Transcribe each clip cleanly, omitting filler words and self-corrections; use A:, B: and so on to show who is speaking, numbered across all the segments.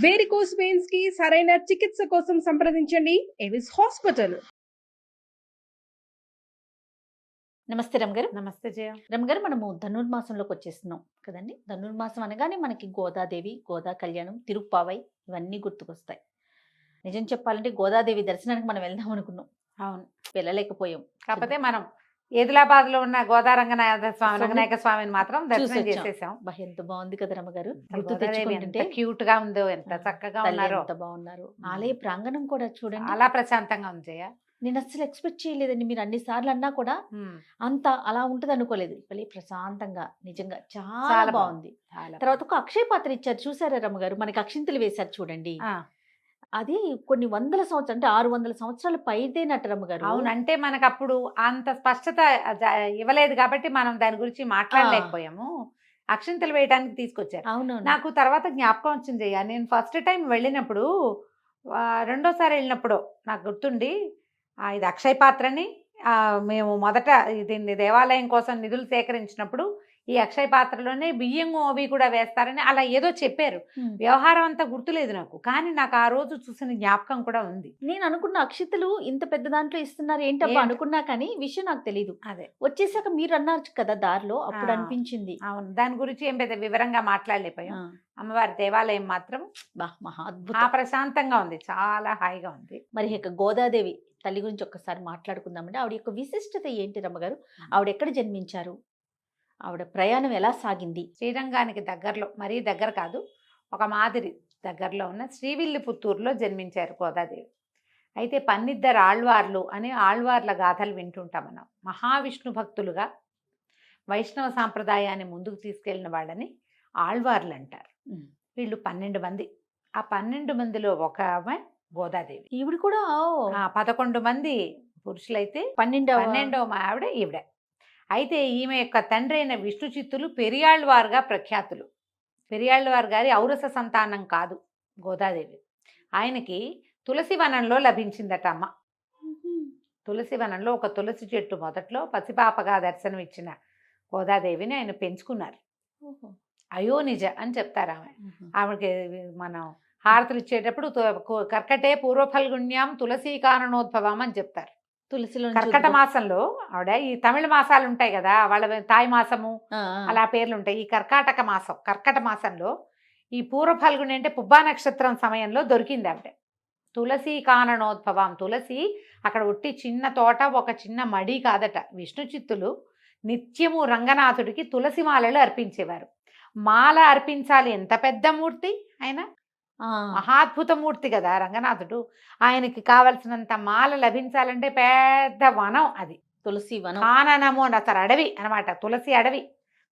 A: Varicose veins కి సరైన చికిత్స కోసం సంప్రదించండి ఎవిస్ హాస్పిటల్.
B: నమస్తే రమగారు.
C: నమస్తే జయ.
B: రమగారు, మనము ధనుర్మాసంలోకి వచ్చేస్తున్నాం కదండి. ధనుర్మాసం అనగానే మనకి గోదాదేవి, గోదా కళ్యాణం, తిరుప్పావై ఇవన్నీ గుర్తుకొస్తాయి. నిజం చెప్పాలంటే గోదాదేవి దర్శనానికి మనం వెళ్దాం అనుకున్నాం.
C: అవును,
B: వెళ్ళలేకపోయాం.
C: కాకపోతే మనం ఏదిలాబాద్ లో ఉన్న గోదా రంగనాయక స్వామిని మాత్రం దర్శనం చేసేసాం.
B: ఎంత బాగుంది కదా రమగారు.
C: ఎంత క్యూట్ గా ఉందో, ఎంత చక్కగా ఉన్నారో,
B: ఎంత బాగున్నారు. ఆలయ ప్రాంగణం కూడా చూడండి,
C: అలా ప్రశాంతంగా ఉంది జయ.
B: నేను అస్సలు ఎక్స్పెక్ట్ చేయలేదండి. మీరు అన్ని సార్లు అన్నా కూడా అంత అలా ఉంటది అనుకోలేదు. భలే ప్రశాంతంగా, నిజంగా చాలా బాగుంది. తర్వాత ఒక అక్షయ పాత్ర ఇచ్చారు, చూసారా రమగారు? మనకి అక్షింతలు వేశారు చూడండి. అది కొన్ని వందల సంవత్సరాలు, అంటే 600 సంవత్సరాల పైదేనట్టు రమ్మగారు.
C: అవును, అంటే మనకు అప్పుడు అంత స్పష్టత ఇవ్వలేదు కాబట్టి మనం దాని గురించి మాట్లాడలేకపోయాము. అక్షింతలు వేయడానికి తీసుకొచ్చారు.
B: అవును,
C: నాకు తర్వాత జ్ఞాపకం వచ్చింది అయ్యా. నేను ఫస్ట్ టైం వెళ్ళినప్పుడు, రెండోసారి వెళ్ళినప్పుడు నాకు గుర్తుండి, ఇది అక్షయ పాత్రని మేము మొదట దీన్ని దేవాలయం కోసం నిధులు సేకరించినప్పుడు ఈ అక్షయ పాత్రలోనే బియ్యం అవి కూడా వేస్తారని అలా ఏదో చెప్పారు. వ్యవహారం అంతా గుర్తులేదు నాకు, కానీ నాకు ఆ రోజు చూసిన జ్ఞాపకం కూడా ఉంది.
B: నేను అనుకున్న అక్షితలు ఇంత పెద్ద దాంట్లో ఇస్తున్నారు ఏంటబ్బా అనుకున్నా, కానీ విషయం నాకు తెలీదు.
C: అదే
B: వచ్చేసాక మీరు అన్నారు కదా దారిలో, అప్పుడు అనిపించింది.
C: అవును, దాని గురించి ఏం పెద్ద వివరంగా మాట్లాడలేకపోయాం. అమ్మవారి దేవాలయం మాత్రం
B: మహా అద్భుతం,
C: ప్రశాంతంగా ఉంది, చాలా హాయిగా ఉంది.
B: మరి ఇక గోదాదేవి తల్లి గురించి ఒక్కసారి మాట్లాడుకుందామంటే, ఆవిడ యొక్క విశిష్టత ఏంటి రమ్మగారు? ఆవిడ ఎక్కడ జన్మించారు? ఆవిడ ప్రయాణం ఎలా సాగింది?
C: శ్రీరంగానికి దగ్గరలో, మరీ దగ్గర కాదు, ఒక మాదిరి దగ్గరలో ఉన్న శ్రీవిల్లిపుత్తూరులో జన్మించారు గోదాదేవి. అయితే పన్నిద్దరు ఆళ్వార్లు అని ఆళ్వార్ల గాథలు వింటుంటాం మనం. మహావిష్ణు భక్తులుగా వైష్ణవ సాంప్రదాయాన్ని ముందుకు తీసుకెళ్లిన వాళ్ళని ఆళ్వార్లు అంటారు. వీళ్ళు 12 మంది. ఆ 12 మందిలో ఒక ఆమె గోదాదేవి.
B: ఈవిడ కూడా
C: 11 మంది పురుషులైతే
B: 12వ
C: ఆవిడ ఈవిడ. అయితే ఈమె యొక్క తండ్రి అయిన విష్ణు చిత్తులు పెరియాళ్వారుగా ప్రఖ్యాతులు. పెరియాళ్వారు గారి ఔరస సంతానం కాదు గోదాదేవి. ఆయనకి తులసి వనంలో లభించిందట అమ్మ. తులసి వనంలో ఒక తులసి చెట్టు మొదట్లో పసిపాపగా దర్శనం ఇచ్చిన గోదాదేవిని ఆయన పెంచుకున్నారు. అయోనిజ అని చెప్తారు ఆమె. ఆమెకి మనం హారతులు ఇచ్చేటప్పుడు కర్కటే పూర్వఫల్గుణ్యాం తులసీ కారణోద్భవం అని చెప్తారు.
B: తులసిలో
C: కర్కట మాసంలో ఆవిడ, ఈ తమిళ మాసాలు ఉంటాయి కదా, వాళ్ళ తాయి మాసము అలా పేర్లు ఉంటాయి. ఈ కర్కట మాసంలో ఈ పూర్వఫల్గుని అంటే పుబ్బా నక్షత్రం సమయంలో దొరికింది ఆవిడ. తులసీ కారణోద్భవం. తులసి అక్కడ ఉట్టి చిన్న తోట, ఒక చిన్న మడి కాదట. విష్ణు చిత్తులు నిత్యము రంగనాథుడికి తులసి మాలలు అర్పించేవారు. మాల అర్పించాలి, ఎంత పెద్ద మూర్తి ఆయన, మహాద్భుత మూర్తి కదా రంగనాథుడు. ఆయనకి కావలసినంత మాల లభించాలంటే పెద్ద వనం అది,
B: తులసి వనం.
C: కాననము అని అసలు అడవి అనమాట, తులసి అడవి,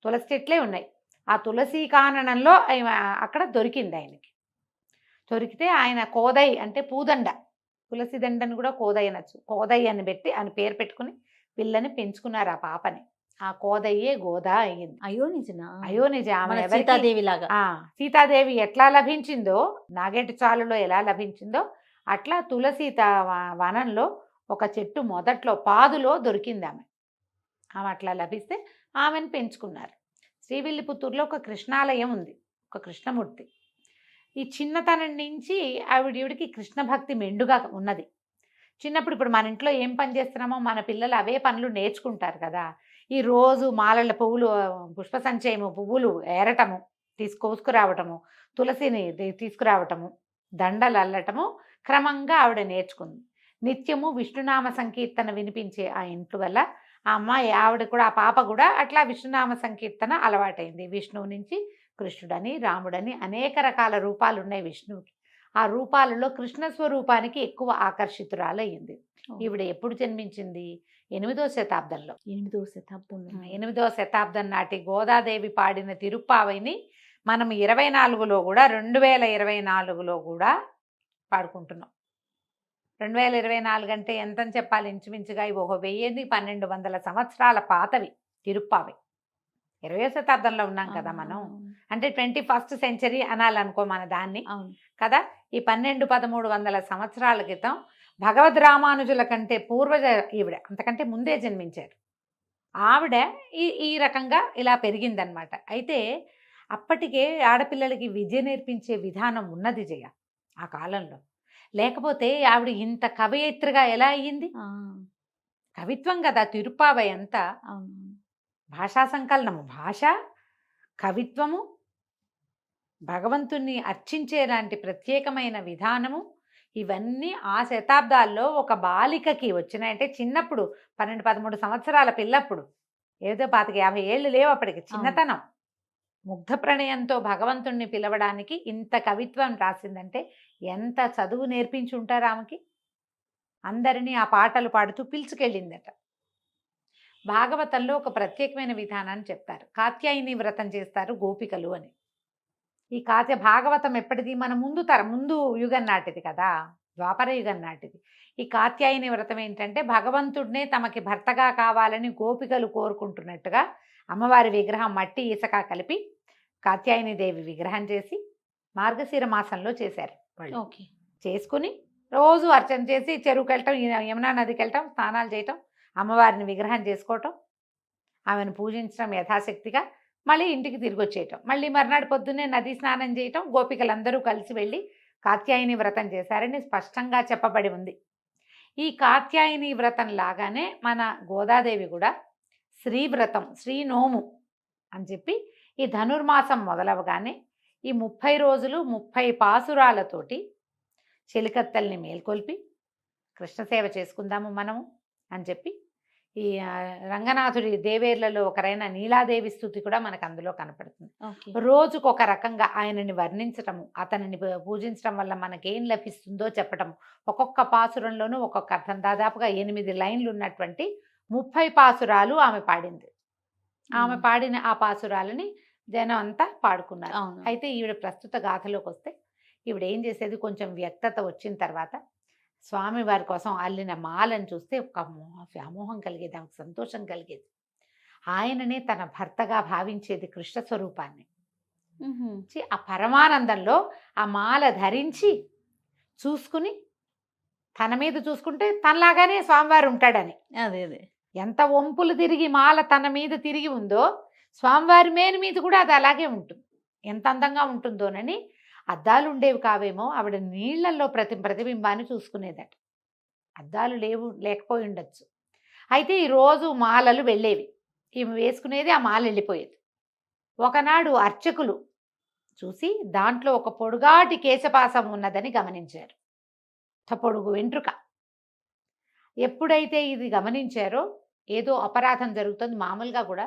C: తులసి చెట్లే ఉన్నాయి. ఆ తులసి కాననంలో అక్కడ దొరికింది ఆయనకి. దొరికితే ఆయన కోదై అంటే పూదండ, తులసి దండను కూడా కోదై అనొచ్చు, కోదై అని పెట్టి ఆయన పేరు పెట్టుకుని పిల్లని పెంచుకున్నారు ఆ పాపని. ఆ కోదయ్యే గోదా అయ్యింది. అయోనిజ.
B: సీతాదేవి లాగా.
C: సీతాదేవి ఎట్లా లభించిందో, నాగేటి చాలులో ఎలా లభించిందో అట్లా తులసి వనంలో ఒక చెట్టు మొదట్లో పాదులో దొరికింది ఆమె. అట్లా లభిస్తే ఆమెను పెంచుకున్నారు. శ్రీవిల్లిపుత్తూరులో ఒక కృష్ణాలయం ఉంది, ఒక కృష్ణమూర్తి. ఈ చిన్నతనం నుంచి ఈవిడికి కృష్ణ భక్తి మెండుగా ఉన్నది. చిన్నప్పుడు, ఇప్పుడు మన ఇంట్లో ఏం పని చేస్తున్నామో మన పిల్లలు అవే పనులు నేర్చుకుంటారు కదా. ఈ రోజు మాలల పువ్వులు, పుష్ప సంచయము, పువ్వులు ఏరటము, కోసుకురావటము, తులసిని తీసుకురావటము, దండలు అల్లటము క్రమంగా ఆవిడ నేర్చుకుంది. నిత్యము విష్ణునామ సంకీర్తన వినిపించే ఆ ఇంటి వల్ల ఆ అమ్మాయి, ఆవిడ కూడా, ఆ పాప కూడా అట్లా విష్ణునామ సంకీర్తన అలవాటైంది. విష్ణువు నుంచి కృష్ణుడని, రాముడని అనేక రకాల రూపాలు ఉన్నాయి విష్ణువుకి. ఆ రూపాలలో కృష్ణ స్వరూపానికి ఎక్కువ ఆకర్షితురాలయ్యింది. ఈవిడ ఎప్పుడు జన్మించింది? 8వ శతాబ్దంలో. 8వ శతాబ్దం నాటి గోదాదేవి పాడిన తిరుప్పావైని మనం 24లో కూడా, 2024లో కూడా పాడుకుంటున్నాం. 2024 అంటే ఎంతని చెప్పాలి? ఇంచుమించుగా ఇవి 1200 సంవత్సరాల పాతవి తిరుప్పావై. 20వ శతాబ్దంలో ఉన్నాం కదా మనం, అంటే 21st సెంచరీ అనాలనుకో మన దాన్ని కదా. ఈ 1200-1300 సంవత్సరాల క్రితం భగవద్ రామానుజుల కంటే పూర్వజ ఈవిడ, అంతకంటే ముందే జన్మించారు ఆవిడ. ఈ రకంగా ఇలా పెరిగిందనమాట. అయితే అప్పటికే ఆడపిల్లలకి విద్య నేర్పించే విధానం ఉన్నది జయ ఆ కాలంలో. లేకపోతే ఆవిడ ఇంత కవయిత్రిగా ఎలా అయ్యింది? కవిత్వం కదా తిరుపావై అంతా.
B: అవును.
C: భాషా సంకలనము, భాష, కవిత్వము, భగవంతుణ్ణి అర్చించేలాంటి ప్రత్యేకమైన విధానము, ఇవన్నీ ఆ శతాబ్దాల్లో ఒక బాలికకి వచ్చినాయంటే చిన్నప్పుడు 12-13 సంవత్సరాల పిల్లప్పుడు, ఏదో 25-50 ఏళ్ళు లేవు అప్పటికి, చిన్నతనం. ముగ్ధ ప్రణయంతో భగవంతుణ్ణి పిలవడానికి ఇంత కవిత్వం రాసిందంటే ఎంత చదువు నేర్పించి ఉంటారు ఆమెకి. అందరినీ ఆ పాటలు పాడుతూ పిలుచుకెళ్ళిందట. భాగవతంలో ఒక ప్రత్యేకమైన విధానాన్ని చెప్తారు. కాత్యాయని వ్రతం చేస్తారు గోపికలు అని. ఈ భాగవతం ఎప్పటిది? మన ముందు యుగం నాటిది కదా, ద్వాపర యుగం నాటిది. ఈ కాత్యాయని వ్రతం ఏంటంటే భగవంతుడినే తమకి భర్తగా కావాలని గోపికలు కోరుకుంటున్నట్టుగా అమ్మవారి విగ్రహం మట్టి ఇసక కలిపి కాత్యాయని దేవి విగ్రహం చేసి మార్గశిర మాసంలో చేశారు వాళ్ళు.
B: ఓకే.
C: చేసుకుని రోజు అర్చన చేసి చెరువుకి వెళ్ళటం, యమునా నదికి వెళ్ళటం, స్నానాలు చేయటం, అమ్మవారిని విగ్రహం చేసుకోవటం, ఆమెను పూజించడం యథాశక్తిగా, మళ్ళీ ఇంటికి తిరిగి వచ్చేయటం, మళ్ళీ మర్నాడు పొద్దున్నే నది స్నానం చేయటం, గోపికలందరూ కలిసి వెళ్ళి కాత్యాయని వ్రతం చేశారని స్పష్టంగా చెప్పబడి ఉంది. ఈ కాత్యాయని వ్రతం లాగానే మన గోదాదేవి కూడా శ్రీవ్రతం, శ్రీనోము అని చెప్పి ఈ ధనుర్మాసం మొదలవగానే ఈ 30 రోజులు 30 పాసురాలతోటి చెలికత్తల్ని మేల్కొల్పి కృష్ణసేవ చేసుకుందాము మనము అని చెప్పి ఈ రంగనాథుడి దేవేర్లలో ఒకరైన నీలాదేవి స్థుతి కూడా మనకు అందులో కనపడుతుంది. రోజుకొక రకంగా ఆయనని వర్ణించటము, అతనిని పూజించడం వల్ల మనకేం లభిస్తుందో చెప్పటము, ఒక్కొక్క పాసురంలోనూ ఒక్కొక్క అర్థం. దాదాపుగా 8 లైన్లు ఉన్నటువంటి 30 పాసురాలు ఆమె పాడింది. ఆమె పాడిన ఆ పాసురాలని జనం అంతా పాడుకున్నారు. అయితే ఈవిడ ప్రస్తుత గాథలోకి వస్తే ఈవిడ ఏం చేసేది, కొంచెం వ్యక్తత వచ్చిన తర్వాత స్వామివారి కోసం అల్లిన మాలను చూస్తే ఒక వ్యామోహం కలిగేది, ఆమెకు సంతోషం కలిగేది. ఆయననే తన భర్తగా భావించేది, కృష్ణ స్వరూపాన్ని. ఆ పరమానందంలో ఆ మాల ధరించి చూసుకుని తన మీద చూసుకుంటే తనలాగానే స్వామివారు ఉంటాడని.
B: అదే అదే
C: ఎంత వంపులు తిరిగి మాల తన మీద తిరిగి ఉందో స్వామివారి మేను మీద కూడా అది అలాగే ఉంటుంది. ఎంత అందంగా ఉంటుందోనని అద్దాలు ఉండేవి కావేమో, ఆవిడ నీళ్లలో ప్రతిబింబాన్ని చూసుకునేదట. అద్దాలు లేకపోయి ఉండొచ్చు. అయితే ఈరోజు మాలలు వెళ్ళేవి, ఈమె వేసుకునేది, ఆ మాల వెళ్ళిపోయేది. ఒకనాడు అర్చకులు చూసి దాంట్లో ఒక పొడుగాటి కేశపాసం ఉన్నదని గమనించారు, పొడుగు వెంట్రుక. ఎప్పుడైతే ఇది గమనించారో ఏదో అపరాధం జరుగుతుంది. మామూలుగా కూడా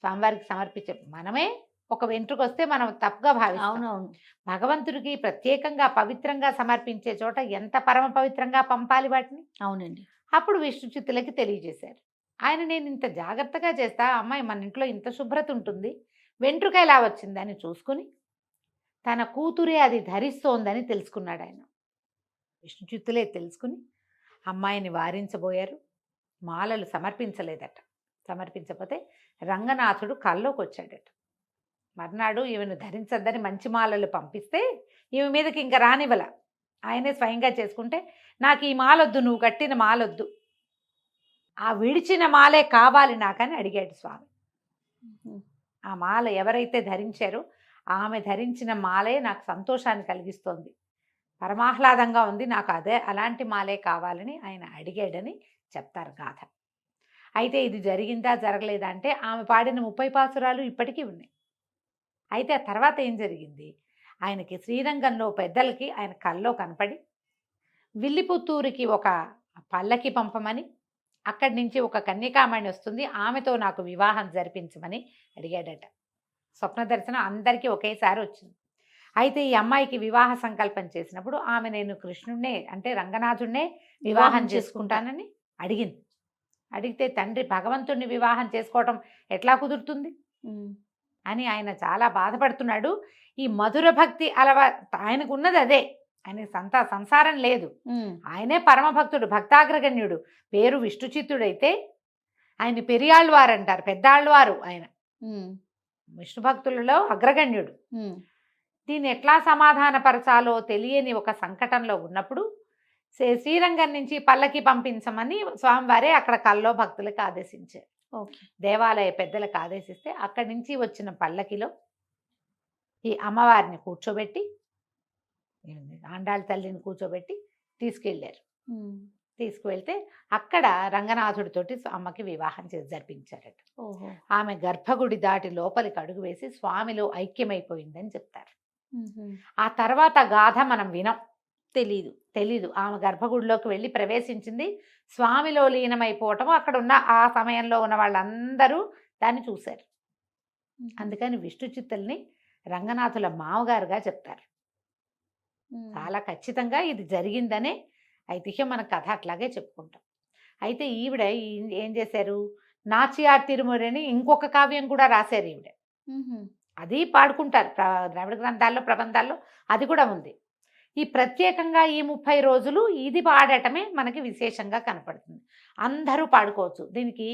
C: స్వామివారికి సమర్పించే మనమే ఒక వెంట్రుక వస్తే మనం తప్పుగా భావిస్తాం.
B: అవునవును.
C: భగవంతుడికి ప్రత్యేకంగా పవిత్రంగా సమర్పించే చోట ఎంత పరమ పవిత్రంగా పంపాలి వాటిని.
B: అవునండి.
C: అప్పుడు విష్ణు చిత్తులకి తెలియజేశారు. ఆయన, నేను ఇంత జాగ్రత్తగా చేస్తా, అమ్మాయి మన ఇంట్లో ఇంత శుభ్రత ఉంటుంది, వెంట్రుక ఎలా వచ్చిందని చూసుకుని తన కూతురే అది ధరిస్తోందని తెలుసుకున్నాడు ఆయన. విష్ణు చిత్తులే తెలుసుకుని అమ్మాయిని వారించబోయారు. మాలలు సమర్పించలేదట. సమర్పించకపోతే రంగనాథుడు కల్లోకి వచ్చాడట. మర్నాడు ఈమెను ధరించద్దని మంచి మాలలు పంపిస్తే ఈమె మీదకి ఇంకా రానివ్వల. ఆయనే స్వయంగా చేసుకుంటే, నాకు ఈ మాలొద్దు, నువ్వు కట్టిన మాలొద్దు, ఆ విడిచిన మాలే కావాలి నాకని అడిగాడు స్వామి. ఆ మాల ఎవరైతే ధరించారో ఆమె ధరించిన మాలే నాకు సంతోషాన్ని కలిగిస్తోంది, పరమాహ్లాదంగా ఉంది, నాకు అదే అలాంటి మాలే కావాలని ఆయన అడిగాడని చెప్తారు గాథ. అయితే ఇది జరిగిందా జరగలేదా అంటే ఆమె పాడిన 30 పాసురాలు ఇప్పటికీ ఉన్నాయి. అయితే ఆ తర్వాత ఏం జరిగింది, ఆయనకి శ్రీరంగంలో పెద్దలకి ఆయన కల్లో కనపడి విల్లిపుత్తూరుకి ఒక పల్లకి పంపమని, అక్కడి నుంచి ఒక కన్యకామణి వస్తుంది, ఆమెతో నాకు వివాహం జరిపించమని అడిగాడట. స్వప్న దర్శనం అందరికీ ఒకేసారి వచ్చింది. అయితే ఈ అమ్మాయికి వివాహ సంకల్పం చేసినప్పుడు ఆమె, నేను కృష్ణుడినే అంటే రంగనాథుడినే వివాహం చేసుకుంటానని అడిగింది. అడిగితే తండ్రి భగవంతుడిని వివాహం చేసుకోవటం ఎట్లా కుదురుతుంది అని ఆయన చాలా బాధపడుతున్నాడు. ఈ మధుర భక్తి ఆయనకు ఉన్నది అదే, ఆయన సంసారం లేదు, ఆయనే పరమభక్తుడు, భక్తాగ్రగణ్యుడు. పేరు విష్ణు చిత్తుడైతే ఆయన పెరియాళ్ళవారు అంటారు, పెద్దాళ్ళవారు. ఆయన విష్ణు భక్తులలో అగ్రగణ్యుడు. దీన్ని ఎట్లా సమాధానపరచాలో తెలియని ఒక సంకటంలో ఉన్నప్పుడు శ్రీరంగం నుంచి పల్లకి పంపించమని స్వామివారే అక్కడ కల్లో భక్తులకు ఆదేశించారు. దేవాలయ పెద్దలకు ఆదేశిస్తే అక్కడి నుంచి వచ్చిన పల్లకిలో ఈ అమ్మవారిని కూర్చోబెట్టి, ఆండాళ్ళ తల్లిని కూర్చోబెట్టి తీసుకెళ్ళారు. తీసుకువెళ్తే అక్కడ రంగనాథుడితోటి అమ్మకి వివాహం చేసి జరిపించారట.
B: ఓహో.
C: ఆమె గర్భగుడి దాటి లోపలికి అడుగు వేసి స్వామిలో ఐక్యమైపోయిందని చెప్తారు. ఆ తర్వాత గాథ మనం వినం, తెలీదు. ఆమె గర్భగుడిలోకి వెళ్ళి ప్రవేశించింది, స్వామిలో లీనమైపోవటం అక్కడ ఉన్న ఆ సమయంలో ఉన్న వాళ్ళందరూ దాన్ని చూశారు. అందుకని విష్ణు చిత్తుల్ని రంగనాథుల మామగారుగా చెప్తారు. చాలా ఖచ్చితంగా ఇది జరిగిందనే ఐతిహ్యం, మన కథ అట్లాగే చెప్పుకుంటాం. అయితే ఈవిడ ఏం చేశారు, నాచియార్ తిరుమలని ఇంకొక కావ్యం కూడా రాశారు ఈవిడ. అది పాడుకుంటారు ద్రావిడ గ్రంథాల్లో, ప్రబంధాల్లో అది కూడా ఉంది. ఈ ప్రత్యేకంగా ఈ 30 రోజులు ఇది పాడటమే మనకి విశేషంగా కనపడుతుంది. అందరూ పాడుకోవచ్చు, దీనికి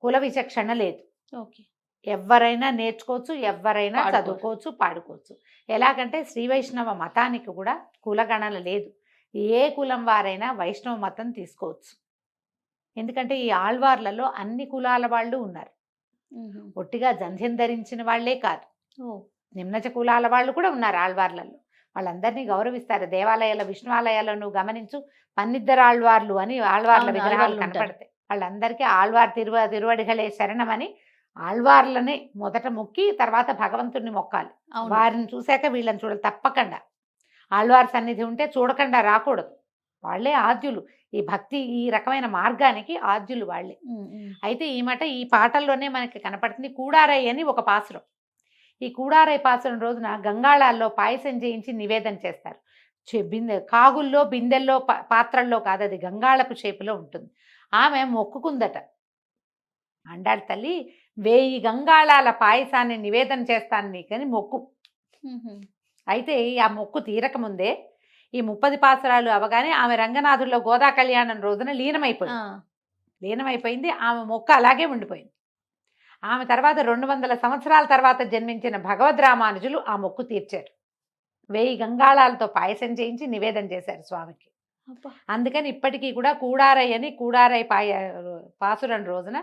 C: కుల విచక్షణ లేదు.
B: ఓకే,
C: ఎవరైనా నేర్చుకోవచ్చు, ఎవరైనా చదువుకోవచ్చు, పాడుకోవచ్చు. ఎలాగంటే శ్రీ వైష్ణవ మతానికి కూడా కులగణన లేదు. ఏ కులం వారైనా వైష్ణవ మతం తీసుకోవచ్చు. ఎందుకంటే ఈ ఆళ్వార్లలో అన్ని కులాల వాళ్ళు ఉన్నారు. ఒట్టిగా జంధ్యం ధరించిన వాళ్లే కాదు, నిమ్నచ కులాల వాళ్ళు కూడా ఉన్నారు ఆళ్వార్లలో. వాళ్ళందరినీ గౌరవిస్తారు. దేవాలయాల విష్ణువాలయాల్లో నువ్వు గమనించు, పన్నిద్దరు ఆళ్వార్లు అని ఆళ్వార్ల విగ్రహాలు కనపడతాయి. వాళ్ళందరికీ ఆళ్వార్ తిరువడిగలే శరణమని ఆళ్వార్లని మొదట మొక్కి తర్వాత భగవంతుడిని మొక్కాలి. వారిని చూశాక వీళ్ళని చూడాలి తప్పకుండా. ఆళ్వార్ సన్నిధి ఉంటే చూడకుండా రాకూడదు. వాళ్ళే ఆద్యులు, ఈ భక్తి ఈ రకమైన మార్గానికి ఆద్యులు వాళ్ళే. అయితే ఈ మాట ఈ పాటల్లోనే మనకి కనపడుతుంది. కూడారై అని ఒక పాసురం. ఈ కూడారై పాసురం రోజున గంగాళాల్లో పాయసం చేయించి నివేదన చేస్తారు. కాగుల్లో, బిందెల్లో, పాత్రల్లో కాదు, అది గంగాళపు షేపులో ఉంటుంది. ఆమె మొక్కుకుందట, అండాళ్ళ తల్లి 1000 గంగాళాల పాయసాన్ని నివేదన చేస్తాను నీకని మొక్కు. అయితే ఆ మొక్కు తీరకముందే ఈ 30 పాసురాలు అవగానే ఆమె రంగనాథుల్లో గోదా కళ్యాణం రోజున లీనమైపోయింది. ఆమె మొక్కు అలాగే ఉండిపోయింది. ఆమె తర్వాత 200 సంవత్సరాల తర్వాత జన్మించిన భగవద్ రామానుజులు ఆ మొక్కు తీర్చారు. 1000 గంగాళాలతో పాయసం చేయించి నివేదన చేశారు స్వామికి. అందుకని ఇప్పటికీ కూడా కూడారై అని కూడారై పాసురం రోజున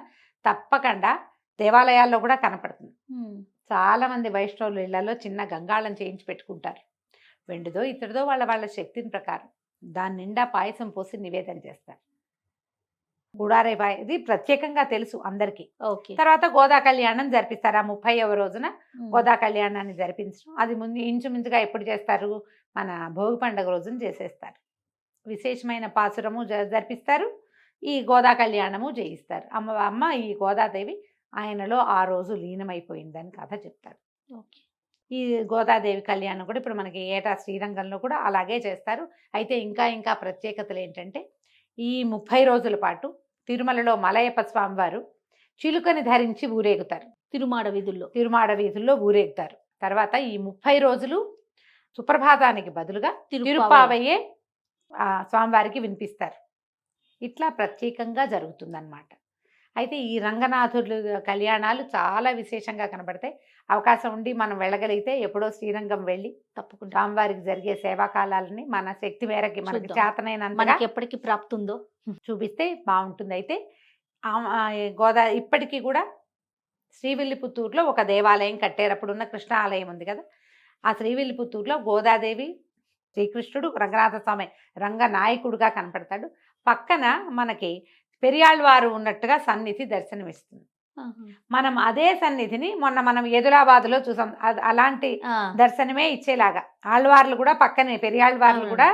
C: తప్పకుండా దేవాలయాల్లో కూడా కనపడుతుంది. చాలా మంది వైష్ణవులు ఇళ్లలో చిన్న గంగాళం చేయించి పెట్టుకుంటారు. వెండిదో ఇతడిదో వాళ్ళ శక్తిని ప్రకారం దాని నిండా పాయసం పోసి నివేదన చేస్తారు. కూడారై ఇది ప్రత్యేకంగా తెలుసు అందరికీ. తర్వాత గోదా కళ్యాణం జరిపిస్తారు. ఆ 30వ రోజున గోదా కళ్యాణాన్ని జరిపించడం. అది ముందు ఇంచుమించుగా ఎప్పుడు చేస్తారు, మన భోగి పండుగ రోజున చేసేస్తారు. విశేషమైన పాసురము జరిపిస్తారు, ఈ గోదా కళ్యాణము చేయిస్తారు. అమ్మ ఈ గోదాదేవి ఆయనలో ఆ రోజు లీనమైపోయిందని కథ చెప్తారు. ఈ గోదాదేవి కళ్యాణం కూడా ఇప్పుడు మనకి ఏటా శ్రీరంగంలో కూడా అలాగే చేస్తారు. అయితే ఇంకా ప్రత్యేకతలు ఏంటంటే, ఈ 30 రోజుల పాటు తిరుమలలో మలయప్ప స్వామివారు చిలుకని ధరించి ఊరేగుతారు. తిరుమాడ వీధుల్లో ఊరేగుతారు. తర్వాత ఈ 30 రోజులు సుప్రభాతానికి బదులుగా తిరుప్పావయ్యే స్వామివారికి వినిపిస్తారు. ఇట్లా ప్రత్యేకంగా జరుగుతుందన్నమాట. అయితే ఈ రంగనాథుడు కళ్యాణాలు చాలా విశేషంగా కనబడతాయి. అవకాశం ఉండి మనం వెళ్ళగలిగితే ఎప్పుడో శ్రీరంగం వెళ్ళి తప్పకుండా స్వామివారికి జరిగే సేవాకాలాలని మన శక్తి మేరకి మనకి చేతనైనంత
B: ఎప్పటికీ ప్రాప్తి ఉందో
C: చూపిస్తే బాగుంటుంది. అయితే ఇప్పటికీ కూడా శ్రీవిల్లిపుత్తూరులో ఒక దేవాలయం కట్టారు. అప్పుడున్న కృష్ణ ఆలయం ఉంది కదా, ఆ శ్రీవిల్లిపుత్తూరులో గోదాదేవి, శ్రీకృష్ణుడు, రంగనాథ స్వామి రంగనాయకుడుగా కనపడతాడు. పక్కన మనకి పెరియాళ్వారు ఉన్నట్టుగా సన్నిధి దర్శనమిస్తుంది. మనం అదే సన్నిధిని మొన్న మనం ఎదులాబాద్లో చూసాం. అలాంటి దర్శనమే ఇచ్చేలాగా ఆళ్వార్లు కూడా పక్కనే, పెరియాళ్వార్లు కూడా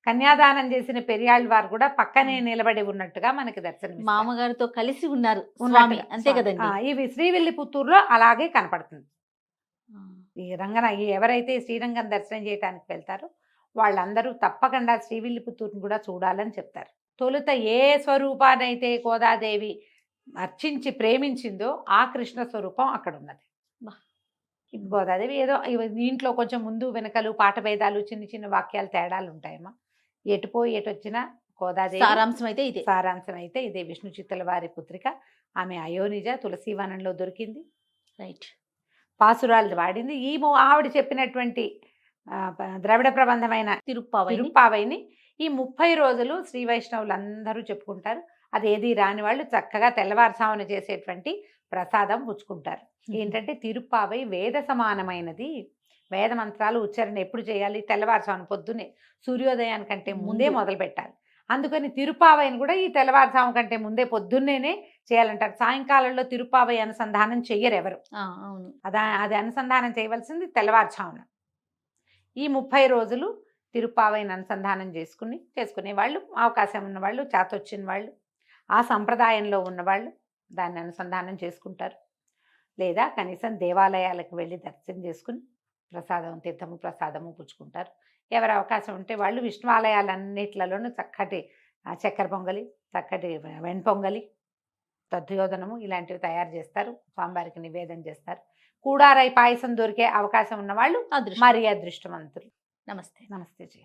C: కన్యాదానం చేసిన పెరియాళ్వారు కూడా పక్కనే నిలబడి ఉన్నట్టుగా మనకి దర్శనం.
B: మామగారితో కలిసి ఉన్నారు అంతే కదండి.
C: ఇవి శ్రీవిల్లిపుత్తూరులో అలాగే కనపడుతుంది. ఈ ఎవరైతే శ్రీరంగం దర్శనం చేయడానికి వెళ్తారో వాళ్ళందరూ తప్పకుండా శ్రీవిల్లిపుత్తూరుని కూడా చూడాలని చెప్తారు. తొలుత ఏ స్వరూపానైతే గోదాదేవి అర్చించి ప్రేమించిందో ఆ కృష్ణ స్వరూపం అక్కడ ఉన్నది. గోదాదేవి ఏదో దీంట్లో కొంచెం ముందు వెనకలు పాట భేదాలు, చిన్న చిన్న వాక్యాలు తేడాలు ఉంటాయమ్మా. ఎటుపోయి ఎటు వచ్చినా గోదాదేవి సారాంశం అయితే ఇదే. విష్ణు చిత్తుల వారి పుత్రిక. ఆమె అయోనిజ, తులసీవనంలో దొరికింది.
B: రైట్.
C: పాసురాలు వాడింది. ఆవిడ చెప్పినటువంటి ద్రవిడ ప్రబంధమైన తిరుప్పావైని ఈ 30 రోజులు శ్రీ వైష్ణవులందరూ చెప్పుకుంటారు. అదేది రాని వాళ్ళు చక్కగా తెల్లవారుసామున చేసేటువంటి ప్రసాదం పుచ్చుకుంటారు. ఏంటంటే తిరుప్పావై వేద సమానమైనది, వేద మంత్రాలు ఉచ్చారణ ఎప్పుడు చేయాలి? తెల్లవారుజామున పొద్దున్నే సూర్యోదయానికంటే ముందే
B: ముందు.
C: మొదలు పెట్టాలి. అందుకని తిరుపావైని కూడా ఈ తెల్లవారుజాము కంటే ముందే పొద్దున్నేనే చేయాలంటారు. సాయంకాలంలో తిరుపావై అనుసంధానం చెయ్యరు ఎవరు.
B: అవును.
C: అది అనుసంధానం చేయవలసింది తెల్లవారుజామున. ఈ 30 రోజులు తిరుపావైని అనుసంధానం చేసుకునే వాళ్ళు, అవకాశం ఉన్నవాళ్ళు, చేతొచ్చిన వాళ్ళు, ఆ సంప్రదాయంలో ఉన్నవాళ్ళు దాన్ని అనుసంధానం చేసుకుంటారు. లేదా కనీసం దేవాలయాలకు వెళ్ళి దర్శనం చేసుకుని తీర్థము ప్రసాదము పుచ్చుకుంటారు. ఎవరి అవకాశం ఉంటే వాళ్ళు విష్ణువాలయాలన్నిట్లలోనూ చక్కటి చక్కెర పొంగలి, చక్కటి వెణ్పొంగలి, దధ్యోదనము ఇలాంటివి తయారు చేస్తారు. స్వామివారికి నివేదన చేస్తారు. కూడారై పాయసం దొరికే అవకాశం ఉన్నవాళ్ళు
B: అదృష్టం.
C: మరీ అదృష్టవంతులు.
B: నమస్తే.
C: నమస్తే జీ.